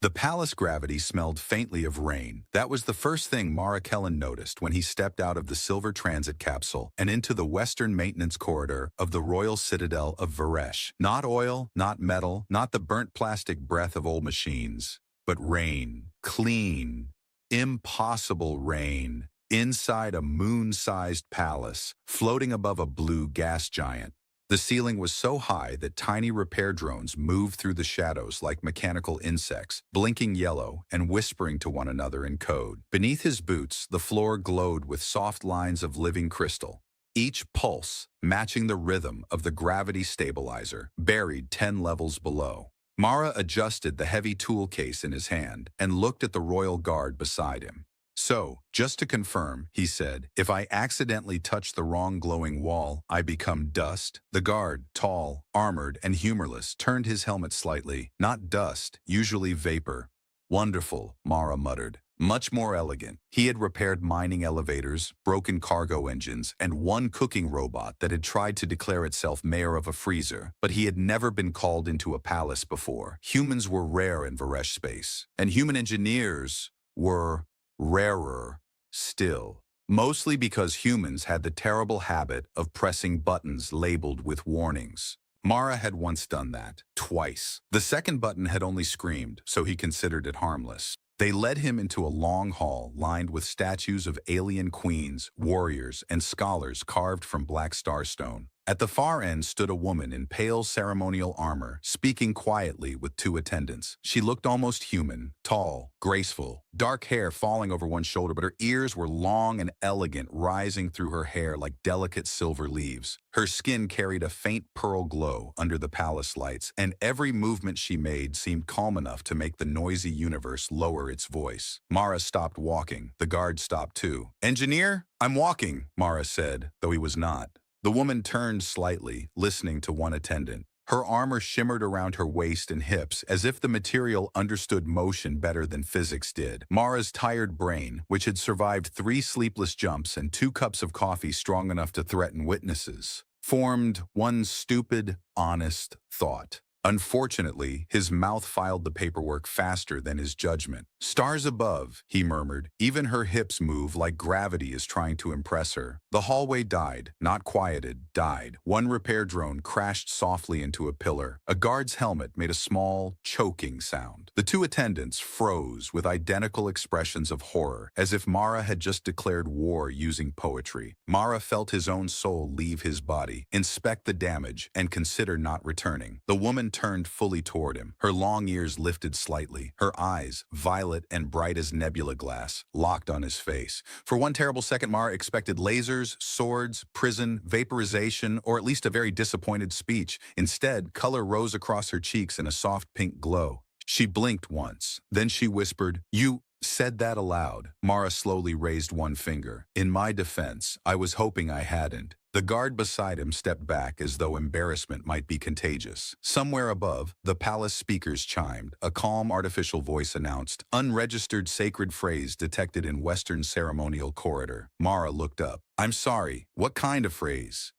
The palace gravity smelled faintly of rain. That was the first thing Kellan noticed when he stepped out of the silver transit capsule and into the western maintenance corridor of the royal citadel of Varesh. Not oil, not metal, not the burnt plastic breath of old machines, but rain. Clean, impossible rain. Inside a moon-sized palace, floating above a blue gas giant. The ceiling was so high that tiny repair drones moved through the shadows like mechanical insects, blinking yellow and whispering to one another in code. Beneath his boots, the floor glowed with soft lines of living crystal, each pulse matching the rhythm of the gravity stabilizer, buried 10 levels below. Mara adjusted the heavy tool case in his hand and looked at the royal guard beside him. "So, just to confirm," he said, "if I accidentally touch the wrong glowing wall, I become dust?" The guard, tall, armored, and humorless, turned his helmet slightly. "Not dust, usually vapor." "Wonderful," Mara muttered. "Much more elegant." He had repaired mining elevators, broken cargo engines, and one cooking robot that had tried to declare itself mayor of a freezer, but he had never been called into a palace before. Humans were rare in Varesh space, and human engineers were rarer still, mostly because humans had the terrible habit of pressing buttons labeled with warnings. Mara had once done that, twice. The second button had only screamed, so he considered it harmless. They led him into a long hall lined with statues of alien queens, warriors, and scholars carved from black starstone. At the far end stood a woman in pale ceremonial armor, speaking quietly with two attendants. She looked almost human, tall, graceful, dark hair falling over one shoulder, but her ears were long and elegant, rising through her hair like delicate silver leaves. Her skin carried a faint pearl glow under the palace lights, and every movement she made seemed calm enough to make the noisy universe lower its voice. Mara stopped walking. The guard stopped too. "Engineer, I'm walking," Mara said, though he was not. The woman turned slightly, listening to one attendant. Her armor shimmered around her waist and hips, as if the material understood motion better than physics did. Mara's tired brain, which had survived 3 sleepless jumps and 2 cups of coffee strong enough to threaten witnesses, formed one stupid, honest thought. Unfortunately, his mouth filed the paperwork faster than his judgment. "Stars above," he murmured. "Even her hips move like gravity is trying to impress her." The hallway died, not quieted, died. One repair drone crashed softly into a pillar. A guard's helmet made a small, choking sound. The 2 attendants froze with identical expressions of horror, as if Mara had just declared war using poetry. Mara felt his own soul leave his body, inspect the damage, and consider not returning. The woman turned fully toward him. Her long ears lifted slightly. Her eyes, violet and bright as nebula glass, locked on his face. For one terrible second, Mara expected lasers, swords, prison, vaporization, or at least a very disappointed speech. Instead, color rose across her cheeks in a soft pink glow. She blinked once. Then she whispered, "You said that aloud." Mara slowly raised one finger. "In my defense, I was hoping I hadn't." The guard beside him stepped back as though embarrassment might be contagious. Somewhere above, the palace speakers chimed. A calm artificial voice announced, "Unregistered sacred phrase detected in Western ceremonial corridor." Mara looked up. "I'm sorry, what kind of phrase?"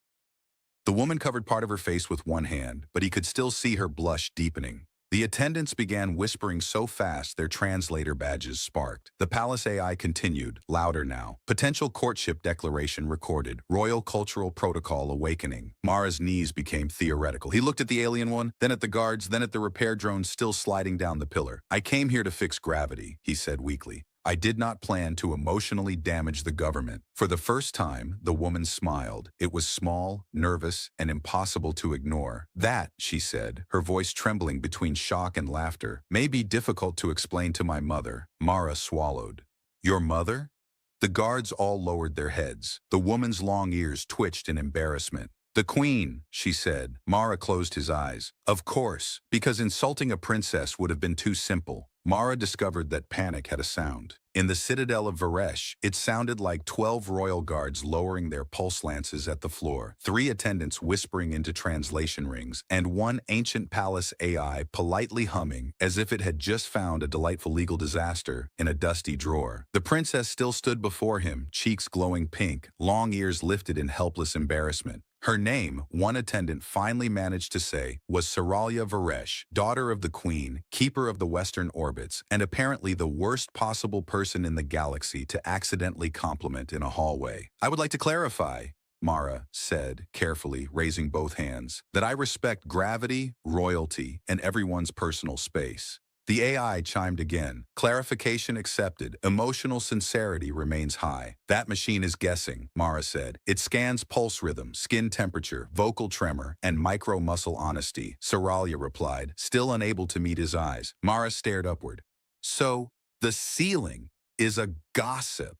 The woman covered part of her face with one hand, but he could still see her blush deepening. The attendants began whispering so fast their translator badges sparked. The palace AI continued, louder now. "Potential courtship declaration recorded. Royal cultural protocol awakening." Mara's knees became theoretical. He looked at the alien one, then at the guards, then at the repair drone still sliding down the pillar. "I came here to fix gravity," he said weakly. "I did not plan to emotionally damage the government." For the first time, the woman smiled. It was small, nervous, and impossible to ignore. "That," she said, her voice trembling between shock and laughter, "may be difficult to explain to my mother." Mara swallowed. "Your mother?" The guards all lowered their heads. The woman's long ears twitched in embarrassment. "The queen," she said. Mara closed his eyes. "Of course, because insulting a princess would have been too simple." Mara discovered that panic had a sound. In the citadel of Varesh, it sounded like 12 royal guards lowering their pulse lances at the floor, 3 attendants whispering into translation rings, and one ancient palace AI politely humming as if it had just found a delightful legal disaster in a dusty drawer. The princess still stood before him, cheeks glowing pink, long ears lifted in helpless embarrassment. Her name, one attendant finally managed to say, was Seralya Varesh, daughter of the Queen, keeper of the Western orbits, and apparently the worst possible person in the galaxy to accidentally compliment in a hallway. I would like to clarify, Mara said, carefully raising both hands, that I respect gravity, royalty, and everyone's personal space. The AI chimed again. Clarification accepted. Emotional sincerity remains high. That machine is guessing, Mara said. It scans pulse rhythm, skin temperature, vocal tremor, and micro-muscle honesty, Seralya replied, still unable to meet his eyes. Mara stared upward. So, the ceiling is a gossip.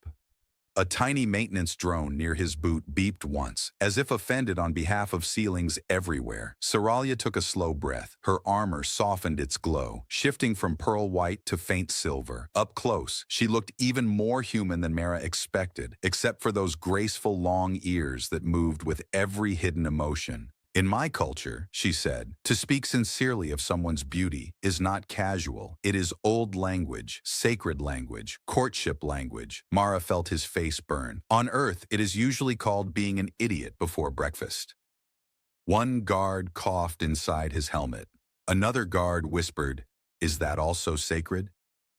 A tiny maintenance drone near his boot beeped once, as if offended on behalf of ceilings everywhere. Seralya took a slow breath. Her armor softened its glow, shifting from pearl white to faint silver. Up close, she looked even more human than Mara expected, except for those graceful long ears that moved with every hidden emotion. In my culture, she said, to speak sincerely of someone's beauty is not casual. It is old language, sacred language, courtship language. Mara felt his face burn. On Earth, it is usually called being an idiot before breakfast. One guard coughed inside his helmet. Another guard whispered, "Is that also sacred?"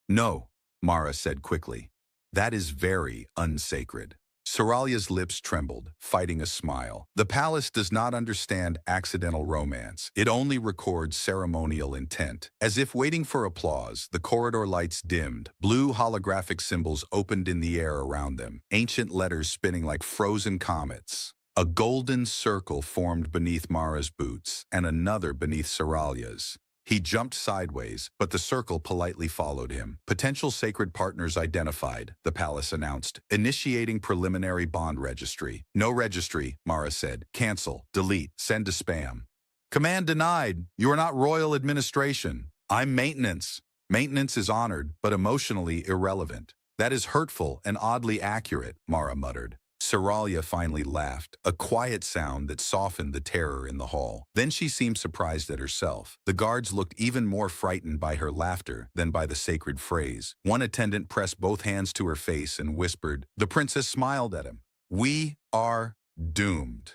"No," Mara said quickly. "That is very unsacred." Seralya's lips trembled, fighting a smile. The palace does not understand accidental romance. It only records ceremonial intent. As if waiting for applause, the corridor lights dimmed. Blue holographic symbols opened in the air around them, ancient letters spinning like frozen comets. A golden circle formed beneath Mara's boots, and another beneath Seralya's. He jumped sideways, but the circle politely followed him. Potential sacred partners identified, the palace announced. Initiating preliminary bond registry. No registry, Mara said. Cancel, delete, send to spam. Command denied. You are not royal administration. I'm maintenance. Maintenance is honored, but emotionally irrelevant. That is hurtful and oddly accurate, Mara muttered. Seralya finally laughed, a quiet sound that softened the terror in the hall. Then she seemed surprised at herself. The guards looked even more frightened by her laughter than by the sacred phrase. One attendant pressed both hands to her face and whispered. The princess smiled at him. "We are doomed."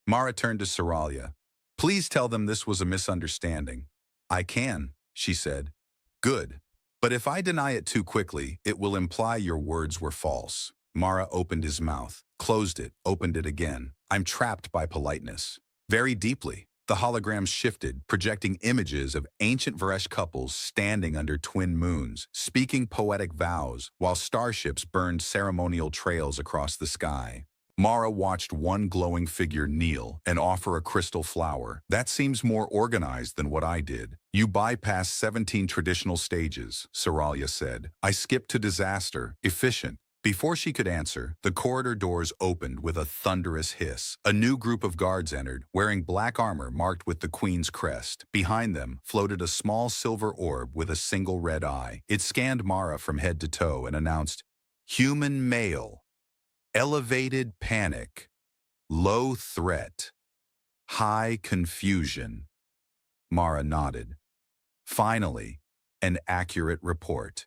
Mara turned to Seralya. "Please tell them this was a misunderstanding." "I can," she said. "Good. But if I deny it too quickly, it will imply your words were false." Mara opened his mouth, closed it, opened it again. "I'm trapped by politeness." Very deeply. The holograms shifted, projecting images of ancient Varesh couples standing under twin moons, speaking poetic vows, while starships burned ceremonial trails across the sky. Mara watched one glowing figure kneel and offer a crystal flower. "That seems more organized than what I did." "You bypassed 17 traditional stages," Seralya said. "I skipped to disaster, efficient." Before she could answer, the corridor doors opened with a thunderous hiss. A new group of guards entered, wearing black armor marked with the Queen's crest. Behind them floated a small silver orb with a single red eye. It scanned Mara from head to toe and announced, "Human male. Elevated panic. Low threat. High confusion." Mara nodded. Finally, an accurate report.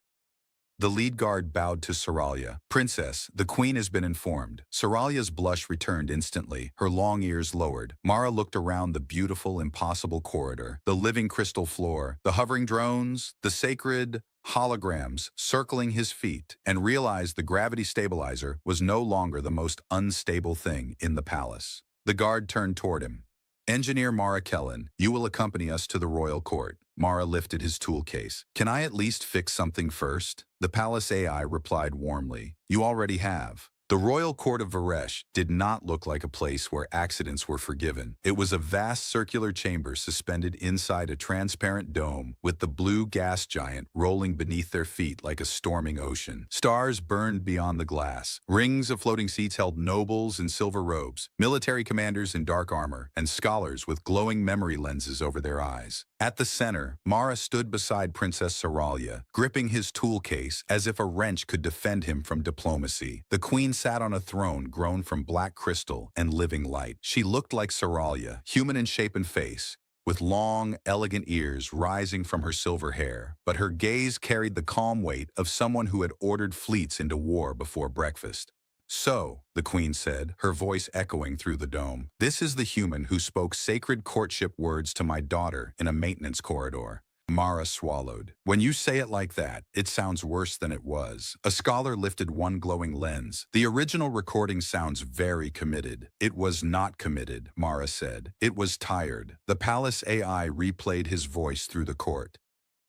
The lead guard bowed to Seralya. "Princess, the Queen has been informed." Seralya's blush returned instantly, her long ears lowered. Mara looked around the beautiful, impossible corridor, the living crystal floor, the hovering drones, the sacred holograms circling his feet, and realized the gravity stabilizer was no longer the most unstable thing in the palace. The guard turned toward him. "Engineer Mara Kellan, you will accompany us to the royal court." Mara lifted his tool case. "Can I at least fix something first?" The palace AI replied warmly. "You already have." The royal court of Varesh did not look like a place where accidents were forgiven. It was a vast circular chamber suspended inside a transparent dome, with the blue gas giant rolling beneath their feet like a storming ocean. Stars burned beyond the glass. Rings of floating seats held nobles in silver robes, military commanders in dark armor, and scholars with glowing memory lenses over their eyes. At the center, Mara stood beside Princess Seralya, gripping his tool case as if a wrench could defend him from diplomacy. The Queen sat on a throne grown from black crystal and living light. She looked like Seralya, human in shape and face, with long, elegant ears rising from her silver hair, but her gaze carried the calm weight of someone who had ordered fleets into war before breakfast. So, the queen said, her voice echoing through the dome, this is the human who spoke sacred courtship words to my daughter in a maintenance corridor. Mara swallowed. When you say it like that, it sounds worse than it was. A scholar lifted one glowing lens. The original recording sounds very committed. It was not committed, Mara said. It was tired. The palace AI replayed his voice through the court.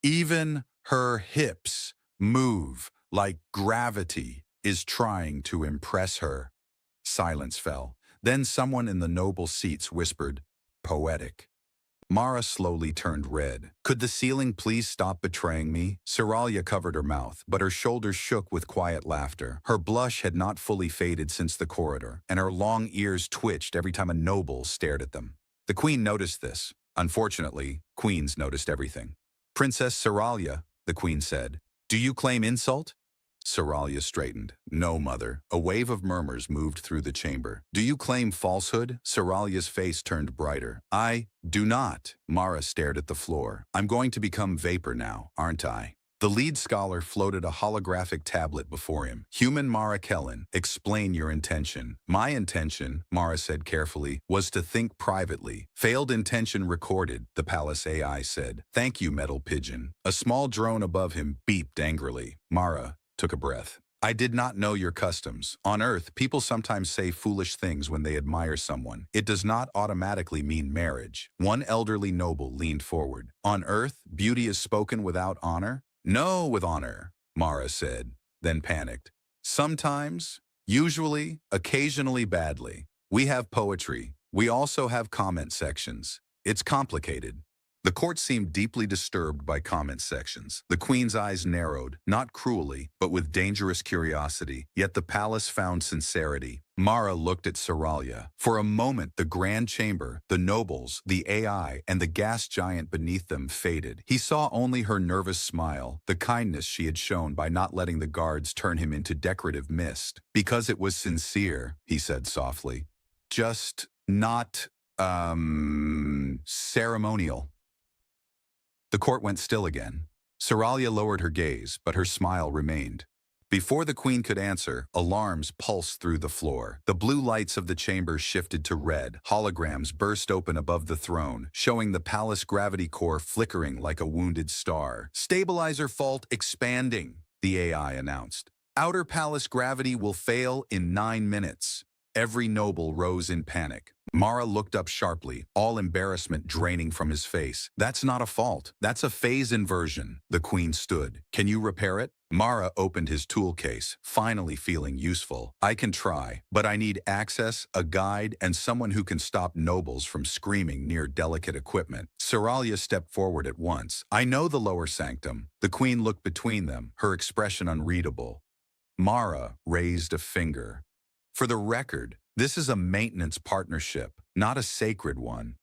Even her hips move like gravity is trying to impress her. Silence fell. Then someone in the noble seats whispered, poetic. Mara slowly turned red. Could the ceiling please stop betraying me? Seralya covered her mouth, but her shoulders shook with quiet laughter. Her blush had not fully faded since the corridor, and her long ears twitched every time a noble stared at them. The queen noticed this. Unfortunately, queens noticed everything. Princess Seralya, the queen said, do you claim insult? Seralya straightened. No, mother. A wave of murmurs moved through the chamber. Do you claim falsehood? Seralya's face turned brighter. I do not. Mara stared at the floor. I'm going to become vapor now, aren't I? The lead scholar floated a holographic tablet before him. Human Mara Kellan, explain your intention. My intention, Mara said carefully, was to think privately. Failed intention recorded, the palace AI said. Thank you, metal pigeon. A small drone above him beeped angrily. Mara took a breath. I did not know your customs. On Earth, people sometimes say foolish things when they admire someone. It does not automatically mean marriage. One elderly noble leaned forward. On Earth, beauty is spoken without honor? No, with honor, Mara said, then panicked. Sometimes, usually, occasionally badly. We have poetry. We also have comment sections. It's complicated. The court seemed deeply disturbed by comment sections. The queen's eyes narrowed, not cruelly, but with dangerous curiosity. Yet the palace found sincerity. Mara looked at Seralya. For a moment, the grand chamber, the nobles, the AI, and the gas giant beneath them faded. He saw only her nervous smile, the kindness she had shown by not letting the guards turn him into decorative mist. Because it was sincere, he said softly. Just not, ceremonial. The court went still again. Seralya lowered her gaze, but her smile remained. Before the queen could answer, alarms pulsed through the floor. The blue lights of the chamber shifted to red. Holograms burst open above the throne, showing the palace gravity core flickering like a wounded star. Stabilizer fault expanding, the AI announced. Outer palace gravity will fail in 9 minutes. Every noble rose in panic. Mara looked up sharply, all embarrassment draining from his face. That's not a fault. That's a phase inversion. The queen stood. Can you repair it? Mara opened his tool case, finally feeling useful. I can try, but I need access, a guide, and someone who can stop nobles from screaming near delicate equipment. Seralya stepped forward at once. I know the lower sanctum. The queen looked between them, her expression unreadable. Mara raised a finger. For the record, this is a maintenance partnership, not a sacred one.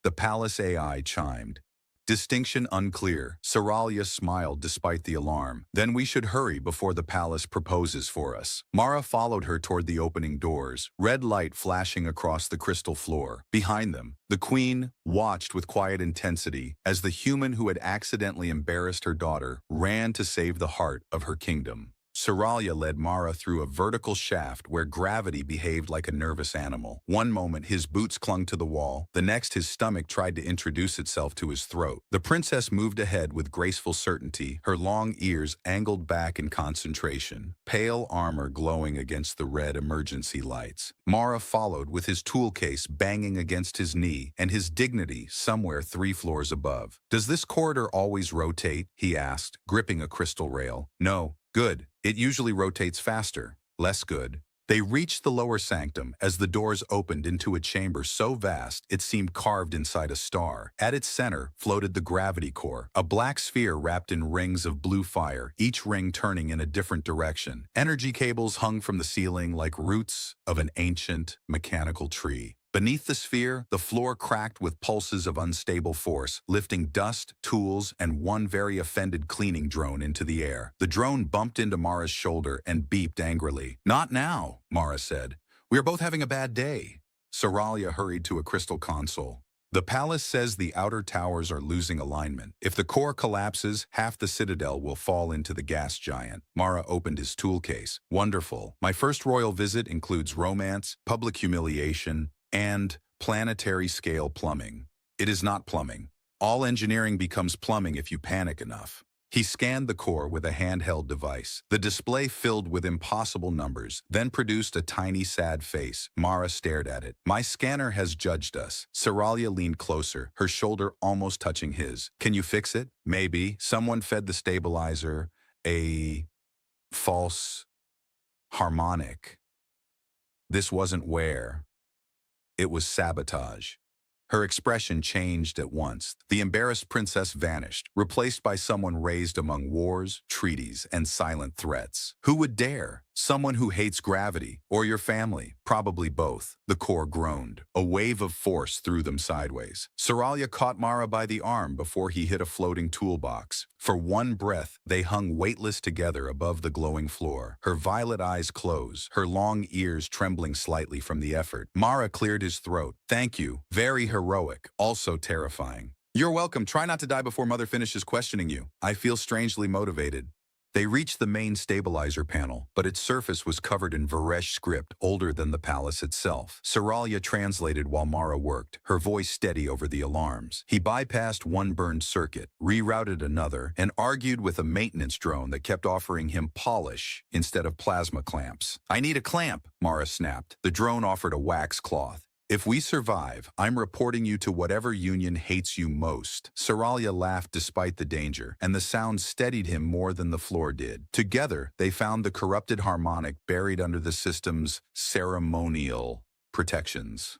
The palace AI chimed. Distinction unclear. Seralya smiled despite the alarm. Then we should hurry before the palace proposes for us. Mara followed her toward the opening doors, red light flashing across the crystal floor. Behind them, the queen watched with quiet intensity as the human who had accidentally embarrassed her daughter ran to save the heart of her kingdom. Seralya led Mara through a vertical shaft where gravity behaved like a nervous animal. One moment his boots clung to the wall, the next his stomach tried to introduce itself to his throat. The princess moved ahead with graceful certainty, her long ears angled back in concentration, pale armor glowing against the red emergency lights. Mara followed with his tool case banging against his knee and his dignity somewhere 3 floors above. Does this corridor always rotate? He asked, gripping a crystal rail. No. Good. It usually rotates faster. Less good. They reached the lower sanctum as the doors opened into a chamber so vast it seemed carved inside a star. At its center floated the gravity core, a black sphere wrapped in rings of blue fire, each ring turning in a different direction. Energy cables hung from the ceiling like roots of an ancient mechanical tree. Beneath the sphere, the floor cracked with pulses of unstable force, lifting dust, tools, and one very offended cleaning drone into the air. The drone bumped into Mara's shoulder and beeped angrily. Not now, Mara said. We are both having a bad day. Seralya hurried to a crystal console. The palace says the outer towers are losing alignment. If the core collapses, half the citadel will fall into the gas giant. Mara opened his tool case. Wonderful. My first royal visit includes romance, public humiliation, and planetary-scale plumbing. It is not plumbing. All engineering becomes plumbing if you panic enough. He scanned the core with a handheld device. The display filled with impossible numbers, then produced a tiny, sad face. Mara stared at it. My scanner has judged us. Seralya leaned closer, her shoulder almost touching his. Can you fix it? Maybe. Someone fed the stabilizer a false harmonic. This wasn't wear. It was sabotage. Her expression changed at once. The embarrassed princess vanished, replaced by someone raised among wars, treaties, and silent threats. Who would dare? Someone who hates gravity, or your family, probably both. The core groaned. A wave of force threw them sideways. Seralya caught Mara by the arm before he hit a floating toolbox. For one breath, they hung weightless together above the glowing floor. Her violet eyes closed, her long ears trembling slightly from the effort. Mara cleared his throat. Thank you. Very heroic, also terrifying. You're welcome. Try not to die before Mother finishes questioning you. I feel strangely motivated. They reached the main stabilizer panel, but its surface was covered in Varesh script older than the palace itself. Seralya translated while Mara worked, her voice steady over the alarms. He bypassed one burned circuit, rerouted another, and argued with a maintenance drone that kept offering him polish instead of plasma clamps. I need a clamp, Mara snapped. The drone offered a wax cloth. If we survive, I'm reporting you to whatever union hates you most. Seralya laughed despite the danger, and the sound steadied him more than the floor did. Together, they found the corrupted harmonic buried under the system's ceremonial protections.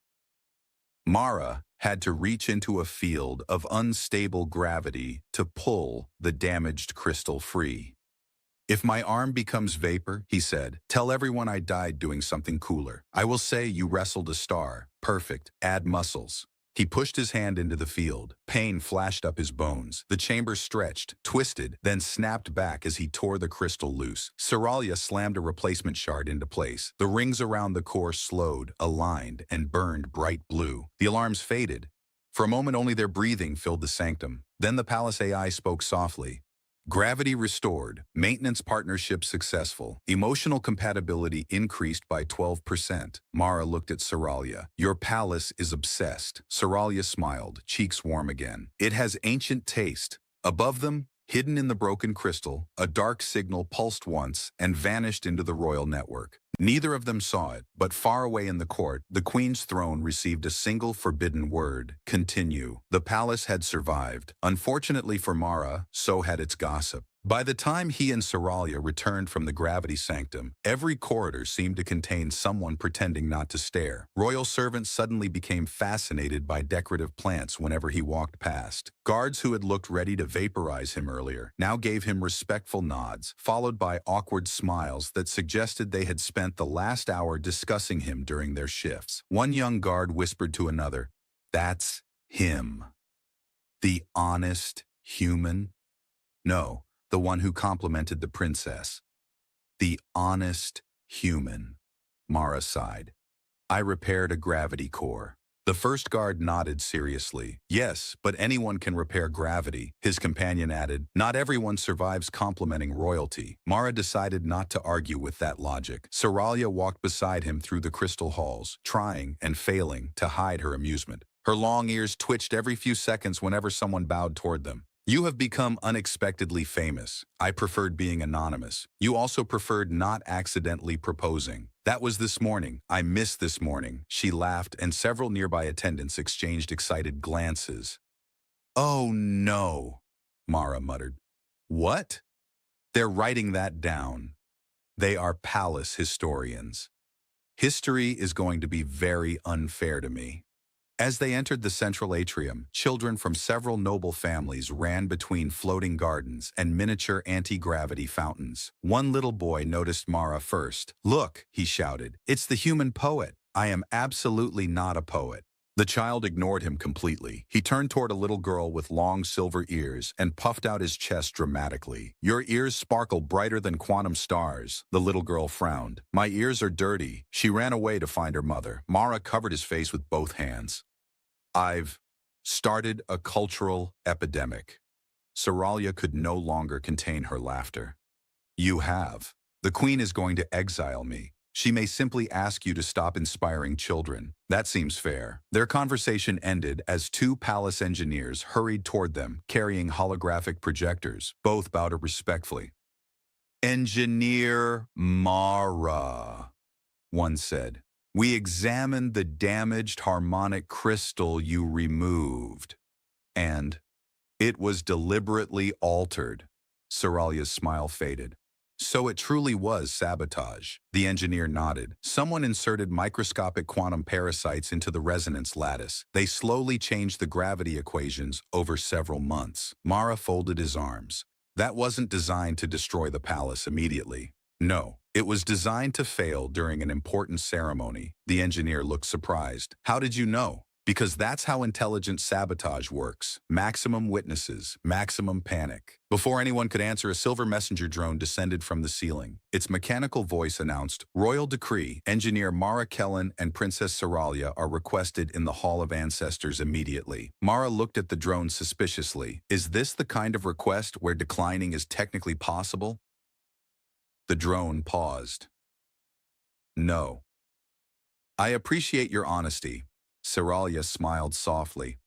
Mara had to reach into a field of unstable gravity to pull the damaged crystal free. If my arm becomes vapor, he said, tell everyone I died doing something cooler. I will say you wrestled a star. Perfect. Add muscles. He pushed his hand into the field. Pain flashed up his bones. The chamber stretched, twisted, then snapped back as he tore the crystal loose. Seralya slammed a replacement shard into place. The rings around the core slowed, aligned, and burned bright blue. The alarms faded. For a moment, only their breathing filled the sanctum. Then the palace AI spoke softly. Gravity restored, maintenance partnership successful, emotional compatibility increased by 12%. Mara looked at Seralya. Your palace is obsessed. Seralya smiled, cheeks warm again. It has ancient taste. Above them, hidden in the broken crystal, a dark signal pulsed once and vanished into the royal network. Neither of them saw it, but far away in the court, the queen's throne received a single forbidden word: continue. The palace had survived. Unfortunately for Mara, so had its gossip. By the time he and Seralya returned from the gravity sanctum, every corridor seemed to contain someone pretending not to stare. Royal servants suddenly became fascinated by decorative plants whenever he walked past. Guards who had looked ready to vaporize him earlier now gave him respectful nods, followed by awkward smiles that suggested they had spent the last hour discussing him during their shifts. One young guard whispered to another, "That's him. The honest human?" No. The one who complimented the princess. The honest human. Mara sighed. I repaired a gravity core. The first guard nodded seriously. Yes, but anyone can repair gravity. His companion added, not everyone survives complimenting royalty. Mara decided not to argue with that logic. Seralya walked beside him through the crystal halls, trying and failing to hide her amusement. Her long ears twitched every few seconds whenever someone bowed toward them. You have become unexpectedly famous. I preferred being anonymous. You also preferred not accidentally proposing. That was this morning. I missed this morning. She laughed, and several nearby attendants exchanged excited glances. Oh no, Mara muttered. What? They're writing that down. They are palace historians. History is going to be very unfair to me. As they entered the central atrium, children from several noble families ran between floating gardens and miniature anti-gravity fountains. One little boy noticed Mara first. Look, he shouted, it's the human poet. I am absolutely not a poet. The child ignored him completely. He turned toward a little girl with long silver ears and puffed out his chest dramatically. Your ears sparkle brighter than quantum stars. The little girl frowned. My ears are dirty. She ran away to find her mother. Mara covered his face with both hands. I've started a cultural epidemic. Seralya could no longer contain her laughter. You have. The queen is going to exile me. She may simply ask you to stop inspiring children. That seems fair. Their conversation ended as two palace engineers hurried toward them, carrying holographic projectors. Both bowed respectfully. Engineer Mara, one said. We examined the damaged harmonic crystal you removed. And it was deliberately altered. Seralya's smile faded. So it truly was sabotage. The engineer nodded. Someone inserted microscopic quantum parasites into the resonance lattice. They slowly changed the gravity equations over several months. Mara folded his arms. That wasn't designed to destroy the palace immediately. No, it was designed to fail during an important ceremony. The engineer looked surprised. How did you know? Because that's how intelligent sabotage works. Maximum witnesses, maximum panic. Before anyone could answer, a silver messenger drone descended from the ceiling. Its mechanical voice announced, Royal Decree, Engineer Mara Kellan and Princess Seralya are requested in the Hall of Ancestors immediately. Mara looked at the drone suspiciously. Is this the kind of request where declining is technically possible? The drone paused. No. I appreciate your honesty. Seralya smiled softly.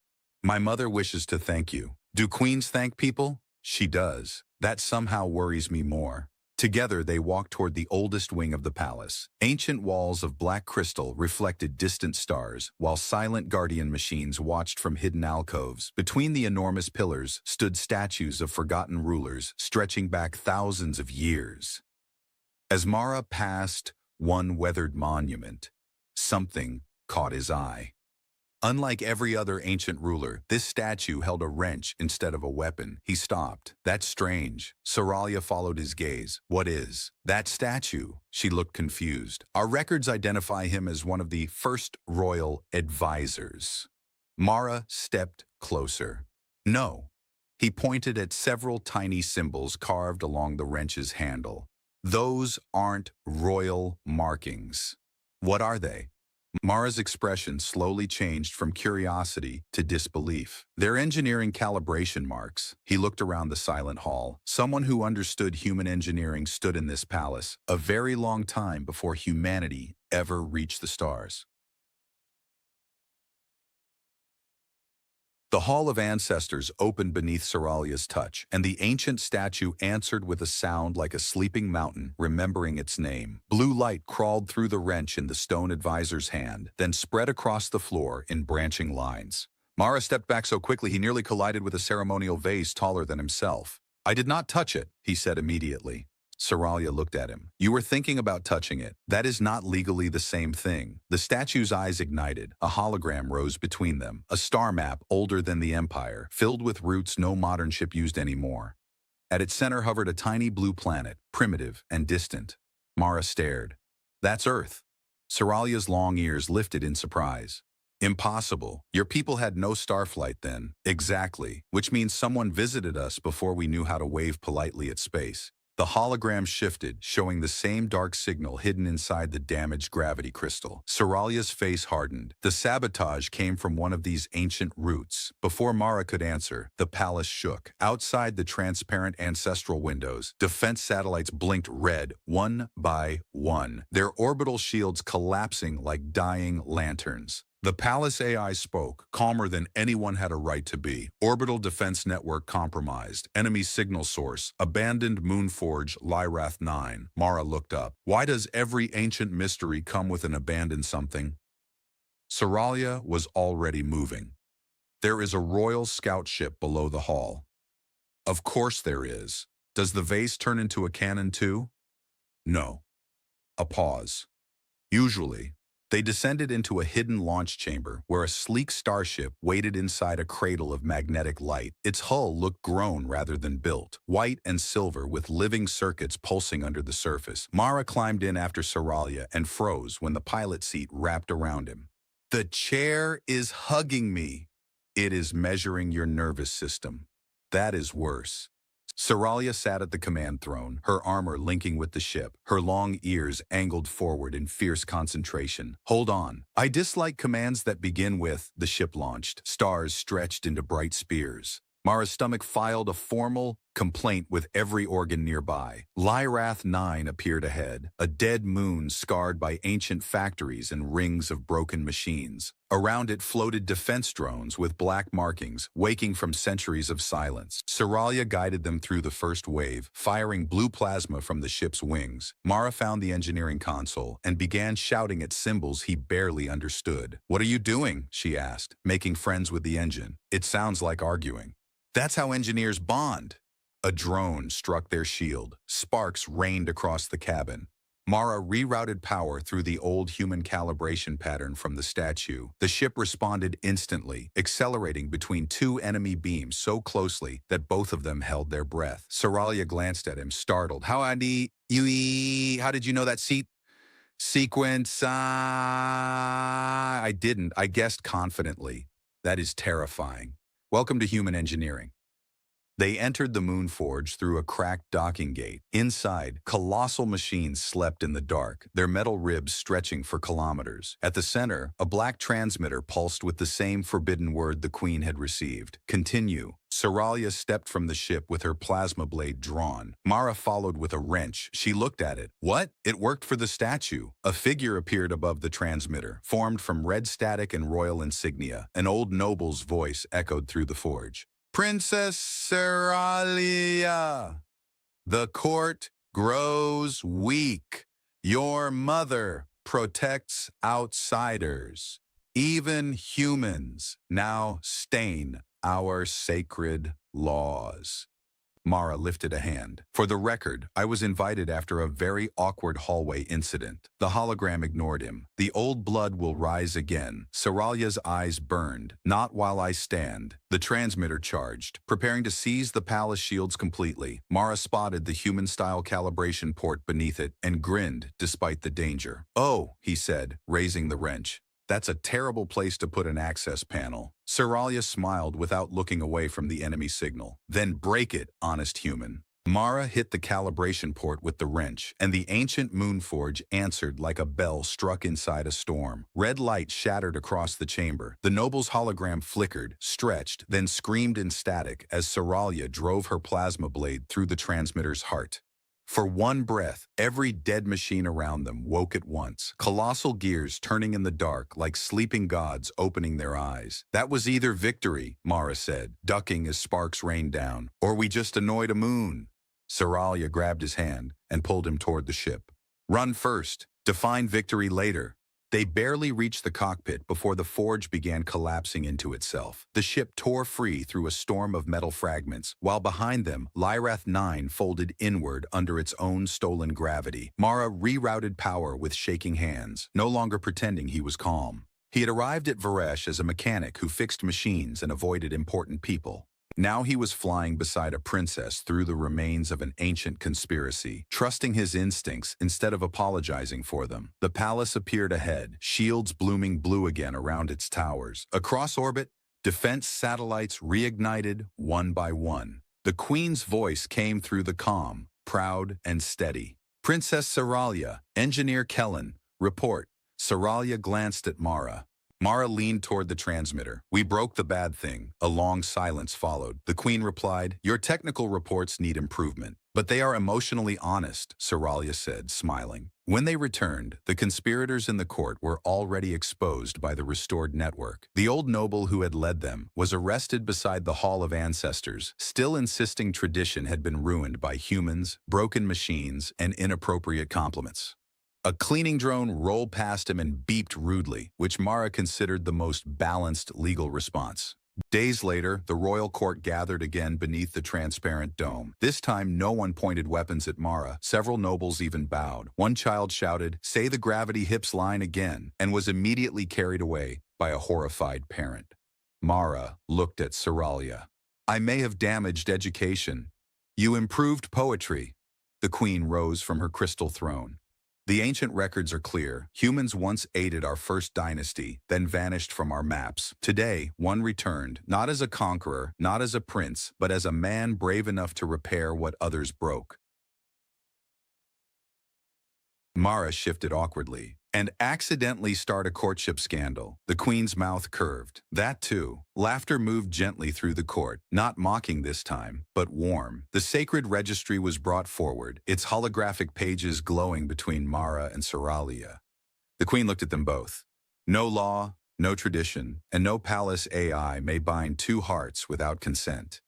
My mother wishes to thank you. Do queens thank people? She does. That somehow worries me more. Together they walked toward the oldest wing of the palace. Ancient walls of black crystal reflected distant stars, while silent guardian machines watched from hidden alcoves. Between the enormous pillars stood statues of forgotten rulers, stretching back thousands of years. As Mara passed one weathered monument, something caught his eye. Unlike every other ancient ruler, this statue held a wrench instead of a weapon. He stopped. That's strange. Seralya followed his gaze. What is that statue? She looked confused. Our records identify him as one of the first royal advisors. Mara stepped closer. No. He pointed at several tiny symbols carved along the wrench's handle. Those aren't royal markings. What are they? Mara's expression slowly changed from curiosity to disbelief. They're engineering calibration marks. He looked around the silent hall. Someone who understood human engineering stood in this palace a very long time before humanity ever reached the stars. The Hall of Ancestors opened beneath Seralya's touch, and the ancient statue answered with a sound like a sleeping mountain, remembering its name. Blue light crawled through the wrench in the stone advisor's hand, then spread across the floor in branching lines. Mara stepped back so quickly he nearly collided with a ceremonial vase taller than himself. I did not touch it, he said immediately. Seralya looked at him. You were thinking about touching it. That is not legally the same thing. The statue's eyes ignited. A hologram rose between them. A star map older than the Empire, filled with routes no modern ship used anymore. At its center hovered a tiny blue planet, primitive and distant. Mara stared. That's Earth. Seralya's long ears lifted in surprise. Impossible. Your people had no starflight then. Exactly. Which means someone visited us before we knew how to wave politely at space. The hologram shifted, showing the same dark signal hidden inside the damaged gravity crystal. Seralya's face hardened. The sabotage came from one of these ancient roots. Before Mara could answer, the palace shook. Outside the transparent ancestral windows, defense satellites blinked red, one by one, their orbital shields collapsing like dying lanterns. The palace AI spoke, calmer than anyone had a right to be. Orbital defense network compromised. Enemy signal source. Abandoned Moonforge Lyrath 9. Mara looked up. Why does every ancient mystery come with an abandoned something? Seralya was already moving. There is a royal scout ship below the hall. Of course there is. Does the vase turn into a cannon too? No. A pause. Usually, they descended into a hidden launch chamber where a sleek starship waited inside a cradle of magnetic light. Its hull looked grown rather than built, white and silver with living circuits pulsing under the surface. Mara climbed in after Seralya and froze when the pilot seat wrapped around him. The chair is hugging me. It is measuring your nervous system. That is worse. Seralya sat at the command throne, her armor linking with the ship, her long ears angled forward in fierce concentration. Hold on. I dislike commands that begin with, the ship launched, stars stretched into bright spears. Mara's stomach filed a formal complaint with every organ nearby. Lyrath 9 appeared ahead, a dead moon scarred by ancient factories and rings of broken machines. Around it floated defense drones with black markings, waking from centuries of silence. Seralya guided them through the first wave, firing blue plasma from the ship's wings. Mara found the engineering console and began shouting at symbols he barely understood. "What are you doing?" she asked, making friends with the engine. "It sounds like arguing." "That's how engineers bond." A drone struck their shield. Sparks rained across the cabin. Mara rerouted power through the old human calibration pattern from the statue. The ship responded instantly, accelerating between two enemy beams so closely that both of them held their breath. Seralya glanced at him, startled. How did you know that sequence? I didn't. I guessed confidently. That is terrifying. Welcome to human engineering. They entered the moon forge through a cracked docking gate. Inside, colossal machines slept in the dark, their metal ribs stretching for kilometers. At the center, a black transmitter pulsed with the same forbidden word the Queen had received. Continue. Seralya stepped from the ship with her plasma blade drawn. Mara followed with a wrench. She looked at it. What? It worked for the statue. A figure appeared above the transmitter, formed from red static and royal insignia. An old noble's voice echoed through the forge. "Princess Seralya, the court grows weak. Your mother protects outsiders. Even humans now stain our sacred laws." Mara lifted a hand. "For the record, I was invited after a very awkward hallway incident." The hologram ignored him. "The old blood will rise again." Seralya's eyes burned. "Not while I stand." The transmitter charged, preparing to seize the palace shields completely. Mara spotted the human-style calibration port beneath it and grinned despite the danger. "Oh," he said, raising the wrench. "That's a terrible place to put an access panel." Seralya smiled without looking away from the enemy signal. "Then break it, honest human." Mara hit the calibration port with the wrench, and the ancient moon forge answered like a bell struck inside a storm. Red light shattered across the chamber. The noble's hologram flickered, stretched, then screamed in static as Seralya drove her plasma blade through the transmitter's heart. For one breath, every dead machine around them woke at once, colossal gears turning in the dark like sleeping gods opening their eyes. "That was either victory," Mara said, ducking as sparks rained down, "or we just annoyed a moon." Seralya grabbed his hand and pulled him toward the ship. "Run first, define victory later." They barely reached the cockpit before the forge began collapsing into itself. The ship tore free through a storm of metal fragments, while behind them, Lyrath 9 folded inward under its own stolen gravity. Mara rerouted power with shaking hands, no longer pretending he was calm. He had arrived at Varesh as a mechanic who fixed machines and avoided important people. Now he was flying beside a princess through the remains of an ancient conspiracy, trusting his instincts instead of apologizing for them. The palace appeared ahead, shields blooming blue again around its towers. Across orbit, defense satellites reignited one by one. The Queen's voice came through the comm, proud and steady. "Princess Seralya, Engineer Kellan, report." Seralya glanced at Mara. Mara leaned toward the transmitter. "We broke the bad thing." A long silence followed. The Queen replied, "Your technical reports need improvement, but they are emotionally honest," Seralya said, smiling. When they returned, the conspirators in the court were already exposed by the restored network. The old noble who had led them was arrested beside the Hall of Ancestors, still insisting tradition had been ruined by humans, broken machines, and inappropriate compliments. A cleaning drone rolled past him and beeped rudely, which Mara considered the most balanced legal response. Days later, the royal court gathered again beneath the transparent dome. This time, no one pointed weapons at Mara. Several nobles even bowed. One child shouted, "Say the gravity hips line again," and was immediately carried away by a horrified parent. Mara looked at Seralya. "I may have damaged education. You improved poetry." The Queen rose from her crystal throne. The ancient records are clear. Humans once aided our first dynasty, then vanished from our maps. Today, one returned, not as a conqueror, not as a prince, but as a man brave enough to repair what others broke. Mara shifted awkwardly and accidentally start a courtship scandal. The queen's mouth curved. That too. Laughter moved gently through the court, not mocking this time, but warm. The sacred registry was brought forward, its holographic pages glowing between Mara and Seralya. The queen looked at them both. No law, no tradition, and no palace AI may bind two hearts without consent.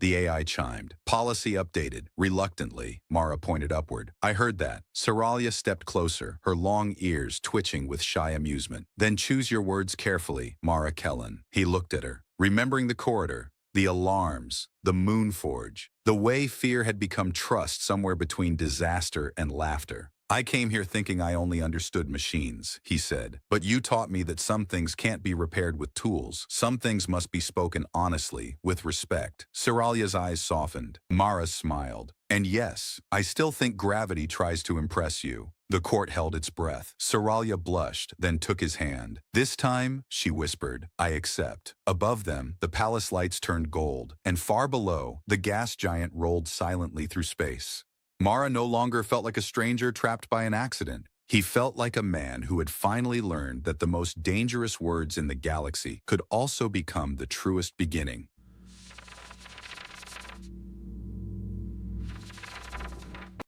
The AI chimed. Policy updated. Reluctantly, Mara pointed upward. I heard that. Seralya stepped closer, her long ears twitching with shy amusement. Then choose your words carefully, Mara Kellan. He looked at her, remembering the corridor, the alarms, the moon forge, the way fear had become trust somewhere between disaster and laughter. I came here thinking I only understood machines, he said. But you taught me that some things can't be repaired with tools. Some things must be spoken honestly, with respect. Seralya's eyes softened. Mara smiled. And yes, I still think gravity tries to impress you. The court held its breath. Seralya blushed, then took his hand. This time, she whispered, I accept. Above them, the palace lights turned gold, and far below, the gas giant rolled silently through space. Mara no longer felt like a stranger trapped by an accident. He felt like a man who had finally learned that the most dangerous words in the galaxy could also become the truest beginning.